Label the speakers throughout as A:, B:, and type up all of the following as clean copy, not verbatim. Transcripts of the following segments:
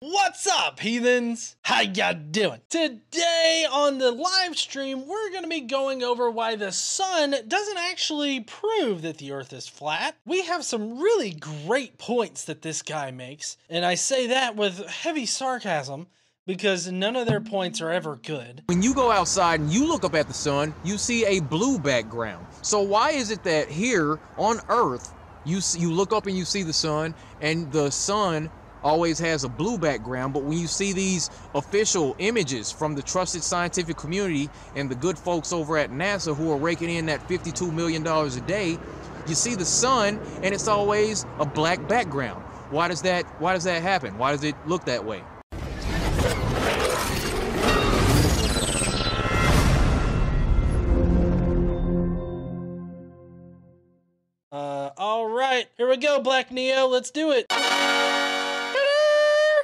A: What's up, heathens? How ya doing? Today on the live stream, we're going to be going over why the sun doesn't actually prove that the earth is flat. We have some really great points that this guy makes, and I say that with heavy sarcasm because none of their points are ever good.
B: When you go outside and you look up at the sun, you see a blue background. So why is it that here on Earth, you look up and you see the sun, and the sun always has a blue background, but when you see these official images from the trusted scientific community and the good folks over at NASA who are raking in that $52 million a day, you see the sun and it's always a black background. Why does that happen? Why does it look that way?
A: All right, here we go, Black Neo, let's do it.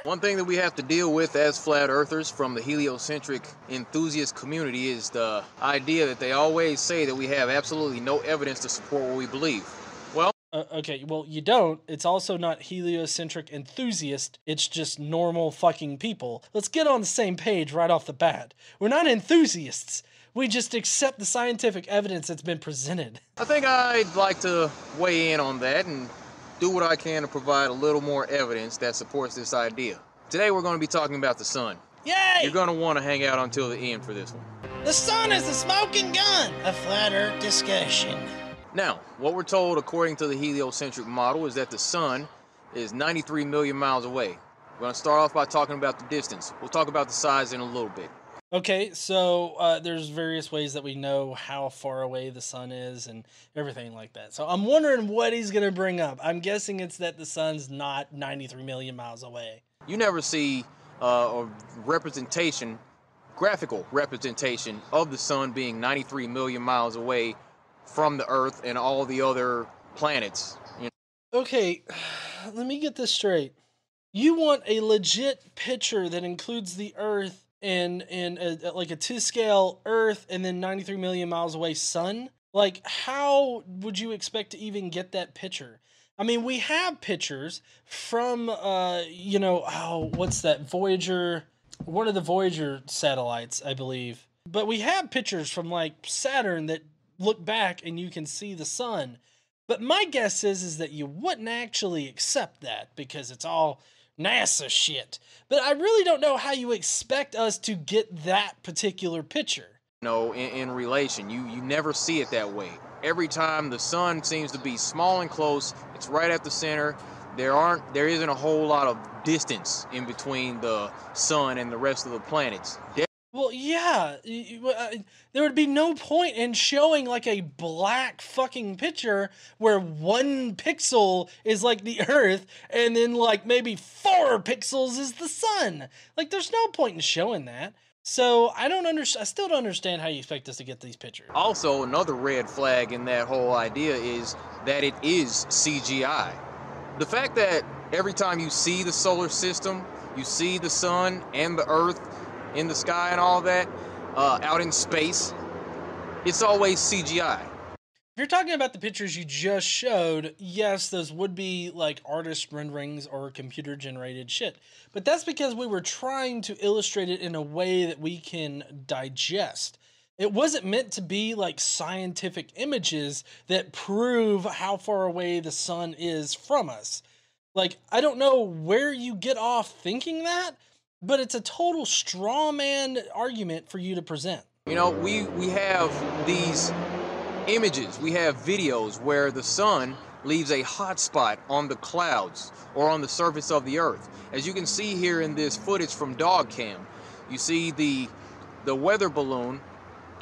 B: One thing that we have to deal with as flat earthers from the heliocentric enthusiast community is the idea that they always say that we have absolutely no evidence to support what we believe. Well,
A: okay, well, you don't. It's also not heliocentric enthusiast. It's just normal fucking people. Let's get on the same page right off the bat. We're not enthusiasts. We just accept the scientific evidence that's been presented.
B: I think I'd like to weigh in on that and do what I can to provide a little more evidence that supports this idea. Today we're going to be talking about the sun.
A: Yay!
B: You're going to want to hang out until the end for this one.
A: The sun is the smoking gun! A flat earth discussion.
B: Now, what we're told according to the heliocentric model is that the sun is 93 million miles away. We're going to start off by talking about the distance. We'll talk about the size in a little bit.
A: Okay, so there's various ways that we know how far away the sun is and everything like that. So I'm wondering what he's going to bring up. I'm guessing it's that the sun's not 93 million miles away.
B: You never see a representation, graphical representation of the sun being 93 million miles away from the Earth and all the other planets. You know?
A: Okay, let me get this straight. You want a legit picture that includes the Earth and like a 2-scale Earth and then 93 million miles away sun? Like, how would you expect to even get that picture? I mean, we have pictures from, what's that, Voyager, one of the Voyager satellites, I believe. But we have pictures from, like, Saturn that look back and you can see the sun. But my guess is that you wouldn't actually accept that because it's all NASA shit. But I really don't know how you expect us to get that particular picture.
B: No, in relation, you never see it that way. Every time the sun seems to be small and close, it's right at the center. There isn't a whole lot of distance in between the sun and the rest of the planets.
A: Well, yeah, there would be no point in showing like a black fucking picture where 1 pixel is like the Earth and then like maybe 4 pixels is the sun. Like, there's no point in showing that. So I still don't understand how you expect us to get these pictures.
B: Also, another red flag in that whole idea is that it is CGI. The fact that every time you see the solar system, you see the sun and the Earth in the sky and all that, out in space, it's always CGI.
A: If you're talking about the pictures you just showed, yes, those would be like artist renderings or computer generated shit. But that's because we were trying to illustrate it in a way that we can digest. It wasn't meant to be like scientific images that prove how far away the sun is from us. Like, I don't know where you get off thinking that, but it's a total straw man argument for you to present.
B: You know, we have these images, we have videos where the sun leaves a hot spot on the clouds or on the surface of the Earth. As you can see here in this footage from Dog Cam, you see the weather balloon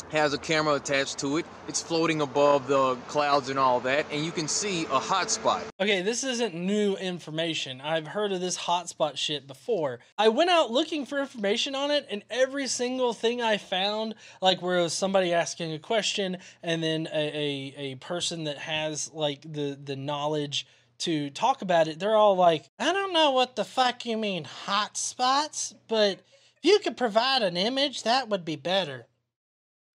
B: has a camera attached to it. It's floating above the clouds and all that, and you can see a hot spot.
A: Okay, this isn't new information. I've heard of this hotspot shit before. I went out looking for information on it, and every single thing I found, like where it was somebody asking a question, and then a person that has like the knowledge to talk about it, they're all like, I don't know what the fuck you mean hotspots, but if you could provide an image, that would be better.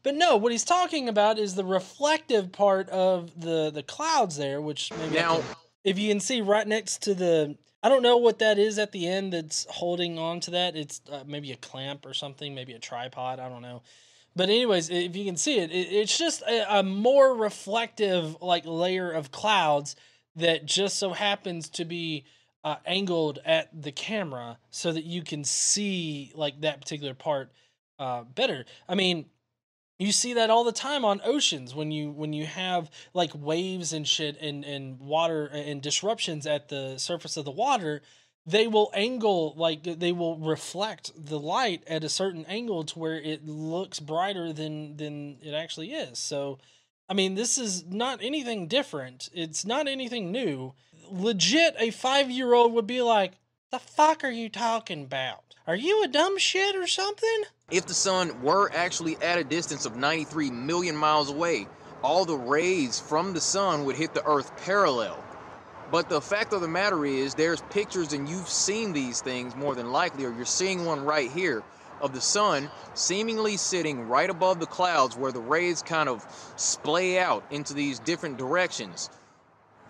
A: But no, what he's talking about is the reflective part of the clouds there, which maybe
B: now,
A: if you can see right next to the, I don't know what that is at the end that's holding on to that. It's maybe a clamp or something, maybe a tripod. I don't know. But anyways, if you can see it, it's just a more reflective like layer of clouds that just so happens to be angled at the camera so that you can see like that particular part better. I mean, you see that all the time on oceans when you have like waves and shit and water and disruptions at the surface of the water. They will angle like they will reflect the light at a certain angle to where it looks brighter than it actually is. So I mean, this is not anything different. It's not anything new. Legit, a 5-year-old would be like, the fuck are you talking about? Are you a dumb shit or something?
B: If the sun were actually at a distance of 93 million miles away, all the rays from the sun would hit the Earth parallel. But the fact of the matter is, there's pictures, and you've seen these things more than likely, or you're seeing one right here, of the sun seemingly sitting right above the clouds where the rays kind of splay out into these different directions,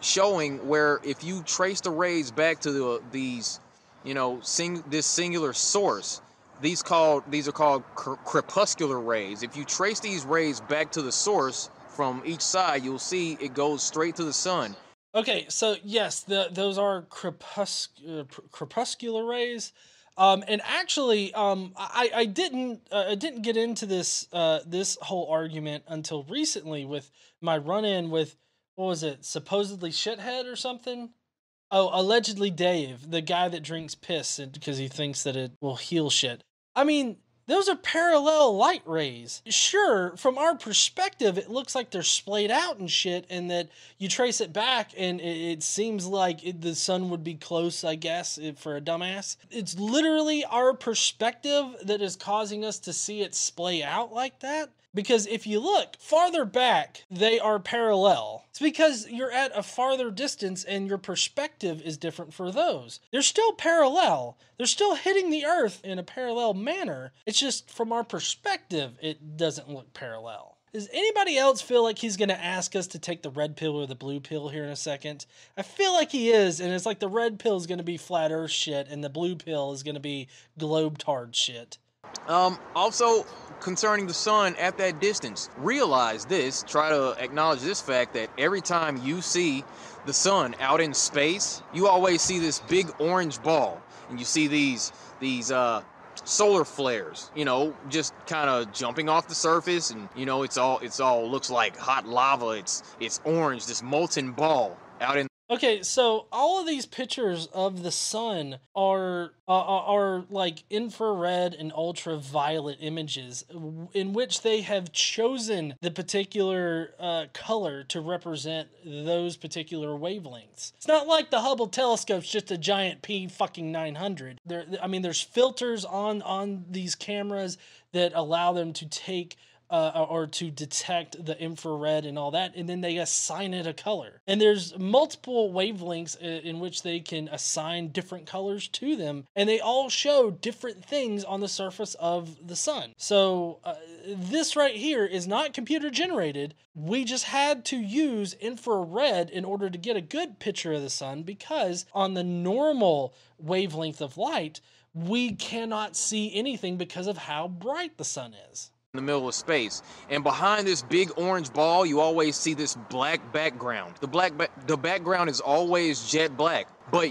B: showing where if you trace the rays back to these, this singular source, these are called crepuscular rays. If you trace these rays back to the source from each side, you'll see it goes straight to the sun.
A: Okay, so yes, those are crepuscular rays. And actually, I didn't get into this whole argument until recently with my run-in with, what was it, supposedly Shithead or something? Oh, allegedly Dave, the guy that drinks piss because he thinks that it will heal shit. I mean, those are parallel light rays. Sure, from our perspective, it looks like they're splayed out and shit, and that you trace it back, and it seems like the sun would be close, I guess, for a dumbass. It's literally our perspective that is causing us to see it splay out like that. Because if you look farther back, they are parallel. It's because you're at a farther distance and your perspective is different for those. They're still parallel. They're still hitting the earth in a parallel manner. It's just from our perspective, it doesn't look parallel. Does anybody else feel like he's going to ask us to take the red pill or the blue pill here in a second? I feel like he is, and it's like the red pill is going to be flat earth shit and the blue pill is going to be globetard shit.
B: Also, concerning the sun at that distance, realize this, try to acknowledge this fact that every time you see the sun out in space, you always see this big orange ball, and you see these solar flares, just kind of jumping off the surface, and it's all looks like hot lava. It's orange, this molten ball out in.
A: Okay, so all of these pictures of the sun are like infrared and ultraviolet images in which they have chosen the particular color to represent those particular wavelengths. It's not like the Hubble telescope's just a giant P900. There's filters on these cameras that allow them to take or to detect the infrared and all that, and then they assign it a color. And there's multiple wavelengths in which they can assign different colors to them, and they all show different things on the surface of the sun. So this right here is not computer generated. We just had to use infrared in order to get a good picture of the sun, because on the normal wavelength of light, we cannot see anything because of how bright the sun is.
B: In the middle of space, and behind this big orange ball, you always see this black background. The background is always jet black. But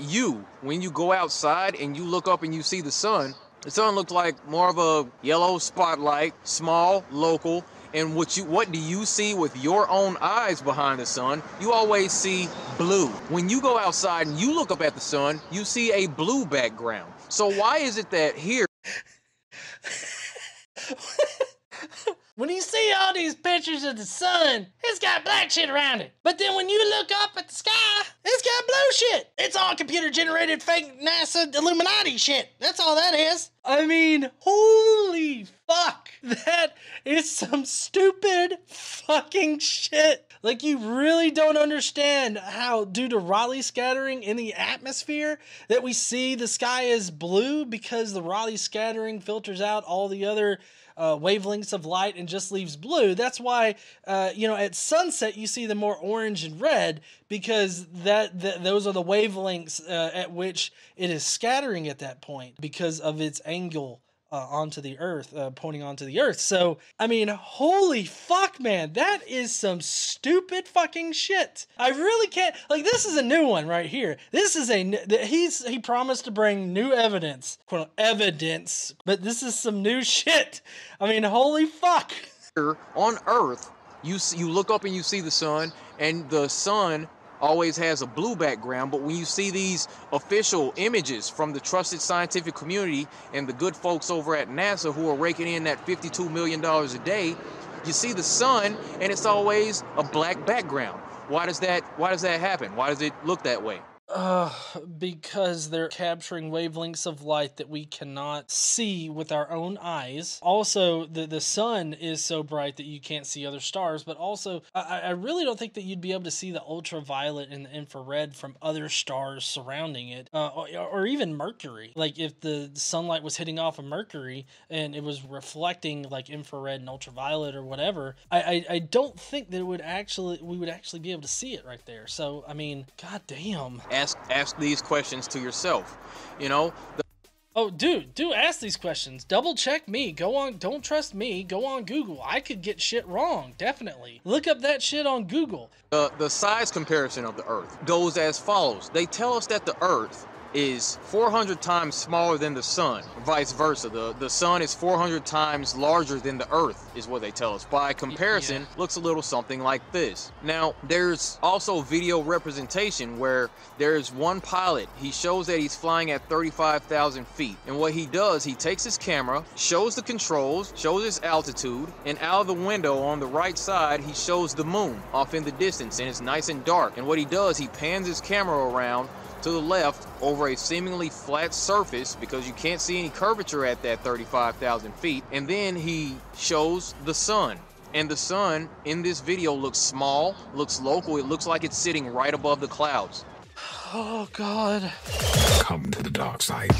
B: when you go outside and you look up and you see the sun looks like more of a yellow spotlight, small, local. And what do you see with your own eyes behind the sun? You always see blue. When you go outside and you look up at the sun, you see a blue background. So why is it that here?
A: When you see all these pictures of the sun, it's got black shit around it. But then when you look up at the sky, it's got blue shit. It's all computer-generated fake NASA Illuminati shit. That's all that is. I mean, holy fuck. That is some stupid fucking shit. Like, you really don't understand how, due to Rayleigh scattering in the atmosphere, that we see the sky is blue, because the Rayleigh scattering filters out all the other wavelengths of light and just leaves blue. That's why, at sunset you see the more orange and red, because those are the wavelengths at which it is scattering at that point, because of its angle onto the earth, pointing onto the earth. So, I mean, holy fuck, man, that is some stupid fucking shit. I really can't, like, this is a new one right here. This is he promised to bring new evidence, quote, evidence, but this is some new shit. I mean, holy fuck.
B: On Earth, you look up and you see the sun, and the sun always has a blue background, but when you see these official images from the trusted scientific community and the good folks over at NASA who are raking in that $52 million a day, you see the sun and it's always a black background. Why does that happen? Why does it look that way?
A: Because they're capturing wavelengths of light that we cannot see with our own eyes. Also, the sun is so bright that you can't see other stars, but also, I really don't think that you'd be able to see the ultraviolet and the infrared from other stars surrounding it, or even Mercury. Like, if the sunlight was hitting off of Mercury and it was reflecting like infrared and ultraviolet or whatever, I don't think that we would actually be able to see it right there. So, I mean, goddamn.
B: Ask these questions to yourself.
A: Oh, dude, do ask these questions. Double check me. Go on. Don't trust me. Go on Google. I could get shit wrong. Definitely. Look up that shit on Google.
B: The size comparison of the Earth goes as follows. They tell us that the Earth is 400 times smaller than the sun, vice versa. The sun is 400 times larger than the Earth, is what they tell us. By comparison, looks a little something like this. Now, there's also video representation where there's one pilot. He shows that he's flying at 35,000 feet. And what he does, he takes his camera, shows the controls, shows his altitude, and out of the window on the right side, he shows the moon off in the distance, and it's nice and dark. And what he does, he pans his camera around to the left over a seemingly flat surface, because you can't see any curvature at that 35,000 feet, and then he shows the sun. And the sun in this video looks small, looks local, it looks like it's sitting right above the clouds.
A: Oh God.
C: Come to the dark side.